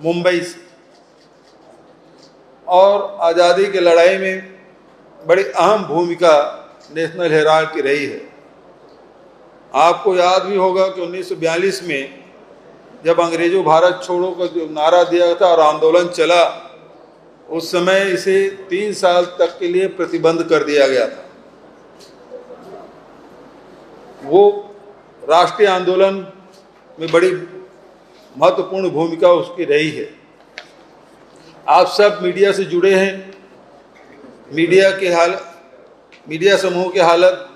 मुंबई से, और आज़ादी की लड़ाई में बड़ी अहम भूमिका नेशनल हेराल्ड की रही है। आपको याद भी होगा कि 1942 में जब अंग्रेजों भारत छोड़ो का जो नारा दिया था और आंदोलन चला, उस समय इसे 3 साल तक के लिए प्रतिबंध कर दिया गया था। वो राष्ट्रीय आंदोलन में बड़ी महत्वपूर्ण भूमिका उसकी रही है। आप सब मीडिया से जुड़े हैं। मीडिया समूह की हालत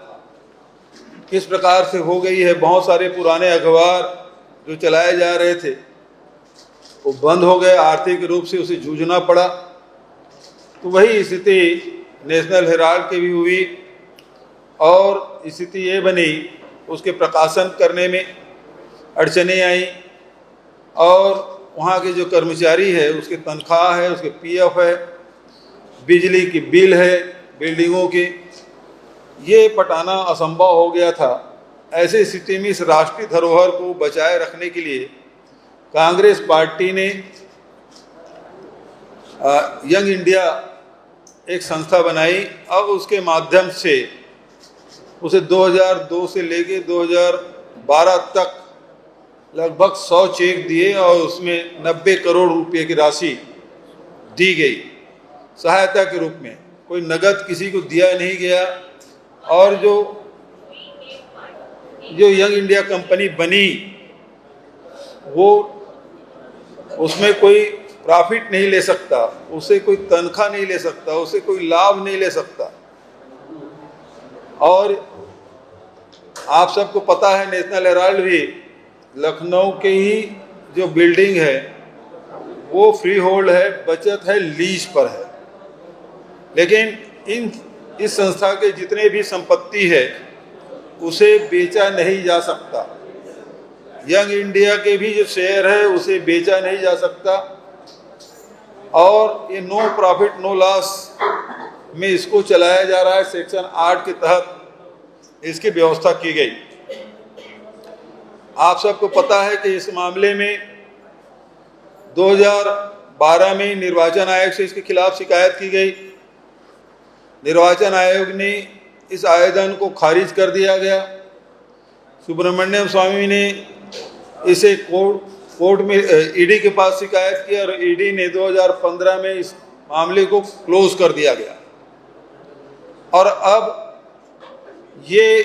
किस प्रकार से हो गई है। बहुत सारे पुराने अखबार जो चलाए जा रहे थे वो बंद हो गए, आर्थिक रूप से उसे जूझना पड़ा। तो वही स्थिति नेशनल हेराल्ड की भी हुई और स्थिति ये बनी, उसके प्रकाशन करने में अड़चनें आई और वहाँ के जो कर्मचारी है उसकी तनख्वाह है, उसके पीएफ है, बिजली की बिल है, बिल्डिंगों की, ये पटाना असंभव हो गया था। ऐसी स्थिति में इस राष्ट्रीय धरोहर को बचाए रखने के लिए कांग्रेस पार्टी ने यंग इंडिया एक संस्था बनाई। अब उसके माध्यम से उसे 2002 से लेके 2012 तक लगभग 100 चेक दिए और उसमें 90 करोड़ रुपए की राशि दी गई सहायता के रूप में। कोई नगद किसी को दिया नहीं गया। और जो यंग इंडिया कंपनी बनी वो उसमें कोई प्रॉफिट नहीं ले सकता, उसे कोई तनख्वाह नहीं ले सकता, उसे कोई लाभ नहीं ले सकता। और आप सबको पता है नेशनल हेराल्ड भी लखनऊ के ही जो बिल्डिंग है वो फ्री होल्ड है, बचत है, लीज पर है। लेकिन इस संस्था के जितने भी संपत्ति है उसे बेचा नहीं जा सकता। यंग इंडिया के भी जो शेयर है उसे बेचा नहीं जा सकता और ये नो प्रॉफिट नो लॉस में इसको चलाया जा रहा है। सेक्शन 8 के तहत इसकी व्यवस्था की गई। आप सबको पता है कि इस मामले में 2012 में निर्वाचन आयोग से इसके खिलाफ शिकायत की गई। निर्वाचन आयोग ने इस आवेदन को खारिज कर दिया गया। सुब्रमण्यम स्वामी ने इसे कोर्ट में ईडी के पास शिकायत की और ईडी ने 2015 में इस मामले को क्लोज कर दिया गया। और अब ये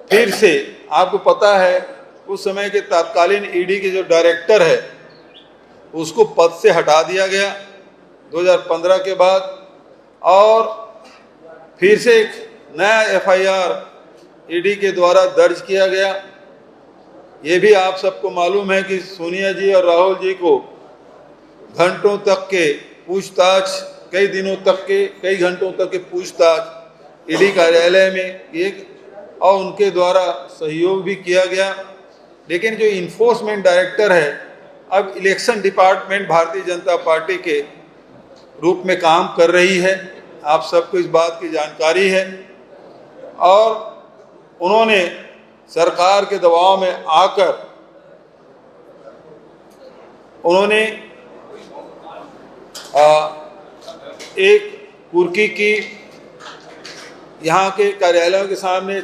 फिर से आपको पता है उस समय के तत्कालीन ईडी के जो डायरेक्टर है उसको पद से हटा दिया गया 2015 के बाद और फिर से एक नया एफआईआर ईडी के द्वारा दर्ज किया गया। ये भी आप सबको मालूम है कि सोनिया जी और राहुल जी को घंटों तक के पूछताछ, कई दिनों तक के, कई घंटों तक के पूछताछ ईडी कार्यालय में एक और उनके द्वारा सहयोग भी किया गया। लेकिन जो इन्फोर्समेंट डायरेक्टर है अब election department Bharatiya Janata party के रूप में काम कर रही है। आप सबको इस बात की जानकारी है और उन्होंने सरकार के दबाव में आकर उन्होंने एक कुर्की की यहाँ के कार्यालयों के सामने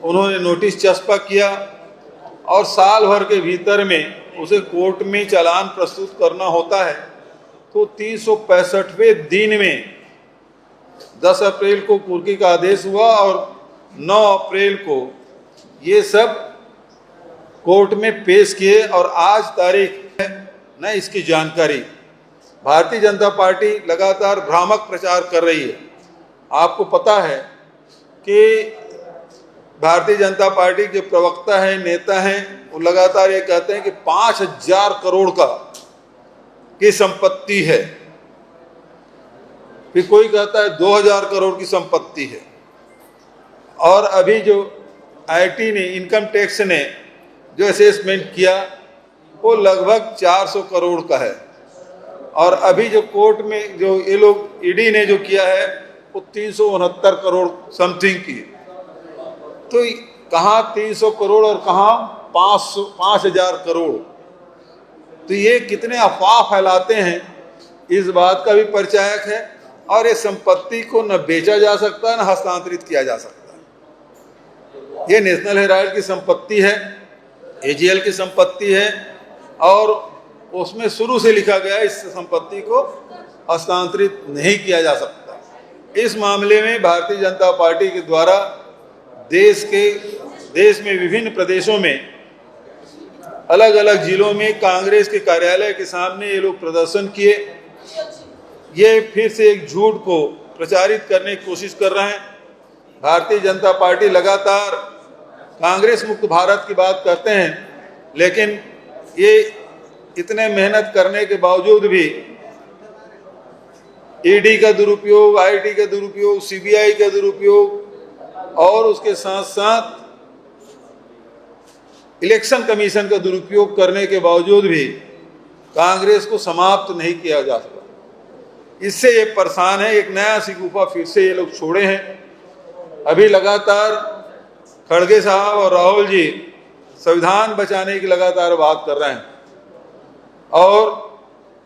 उन्होंने नोटिस चस्पा किया और साल भर के भीतर में उसे कोर्ट में चालान प्रस्तुत करना होता है। तो 365वें दिन में 10 अप्रैल को कुर्की का आदेश हुआ और 9 अप्रैल को ये सब कोर्ट में पेश किए और आज तारीख है न इसकी जानकारी। भारतीय जनता पार्टी लगातार भ्रामक प्रचार कर रही है। आपको पता है कि भारतीय जनता पार्टी के प्रवक्ता हैं, नेता हैं, वो लगातार ये कहते हैं कि 5000 करोड़ की संपत्ति है, फिर कोई कहता है 2000 करोड़ की संपत्ति है। और अभी जो आईटी ने, इनकम टैक्स ने जो असेसमेंट किया वो लगभग 400 करोड़ का है। और अभी जो कोर्ट में जो ये लोग ईडी ने जो किया है वो 369 करोड़ समथिंग की। तो कहाँ 300 करोड़ और कहाँ 5000 करोड़। तो ये कितने अफवाह फैलाते हैं, इस बात का भी परिचायक है। और ये संपत्ति को न बेचा जा सकता है न हस्तांतरित किया जा सकता है। ये नेशनल हेराल्ड की संपत्ति है, एजीएल की संपत्ति है, और उसमें शुरू से लिखा गया है इस संपत्ति को हस्तांतरित नहीं किया जा सकता। इस मामले में भारतीय जनता पार्टी के द्वारा देश में विभिन्न प्रदेशों में अलग अलग जिलों में कांग्रेस के कार्यालय के सामने ये लोग प्रदर्शन किए। ये फिर से एक झूठ को प्रचारित करने की कोशिश कर रहे हैं। भारतीय जनता पार्टी लगातार कांग्रेस मुक्त भारत की बात करते हैं, लेकिन ये इतने मेहनत करने के बावजूद भी ईडी का दुरुपयोग, आईटी का दुरुपयोग, सीबीआई का दुरुपयोग और उसके साथ साथ इलेक्शन कमीशन का दुरुपयोग करने के बावजूद भी कांग्रेस को समाप्त नहीं किया जा सका। इससे ये परेशान है। एक नया शिकूफा फिर से ये लोग छोड़े हैं। अभी लगातार खड़गे साहब और राहुल जी संविधान बचाने की लगातार बात कर रहे हैं, और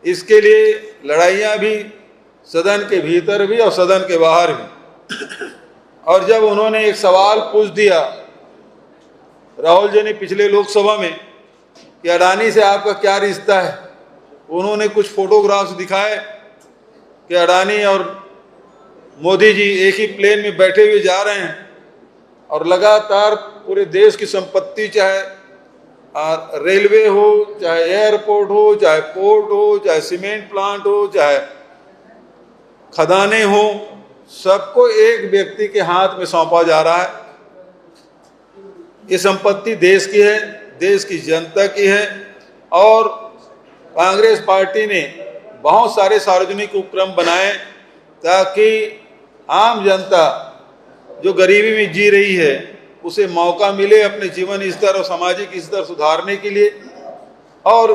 इसके लिए लड़ाइयाँ भी सदन के भीतर भी और सदन के बाहर भी। और जब उन्होंने एक सवाल पूछ दिया राहुल जी ने पिछले लोकसभा में कि अडानी से आपका क्या रिश्ता है, उन्होंने कुछ फोटोग्राफ्स दिखाए कि अडानी और मोदी जी एक ही प्लेन में बैठे हुए जा रहे हैं और लगातार पूरे देश की संपत्ति, चाहे रेलवे हो, चाहे एयरपोर्ट हो, चाहे पोर्ट हो, चाहे सीमेंट प्लांट हो, चाहे खदानें हो, सबको एक व्यक्ति के हाथ में सौंपा जा रहा है। ये संपत्ति देश की है, देश की जनता की है। और कांग्रेस पार्टी ने बहुत सारे सार्वजनिक उपक्रम बनाए ताकि आम जनता जो गरीबी में जी रही है उसे मौका मिले अपने जीवन स्तर और सामाजिक स्तर सुधारने के लिए। और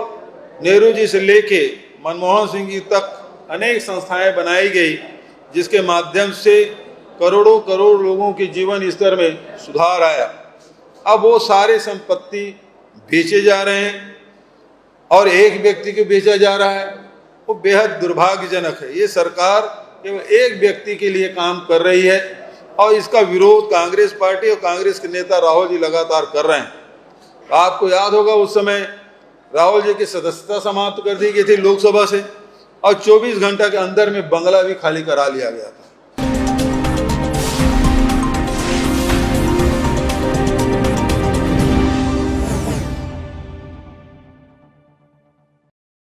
नेहरू जी से लेके मनमोहन सिंह जी तक अनेक संस्थाएं बनाई गई, जिसके माध्यम से करोड़ों करोड़ लोगों के जीवन स्तर में सुधार आया। अब वो सारे संपत्ति बेचे जा रहे हैं और एक व्यक्ति को बेचा जा रहा है, वो बेहद दुर्भाग्यजनक है। ये सरकार केवल एक व्यक्ति के लिए काम कर रही है और इसका विरोध कांग्रेस पार्टी और कांग्रेस के नेता राहुल जी लगातार कर रहे हैं। आपको याद होगा उस समय राहुल जी की सदस्यता समाप्त कर दी गई थी लोकसभा से, और 24 घंटा के अंदर में बंगला भी खाली करा लिया गया था।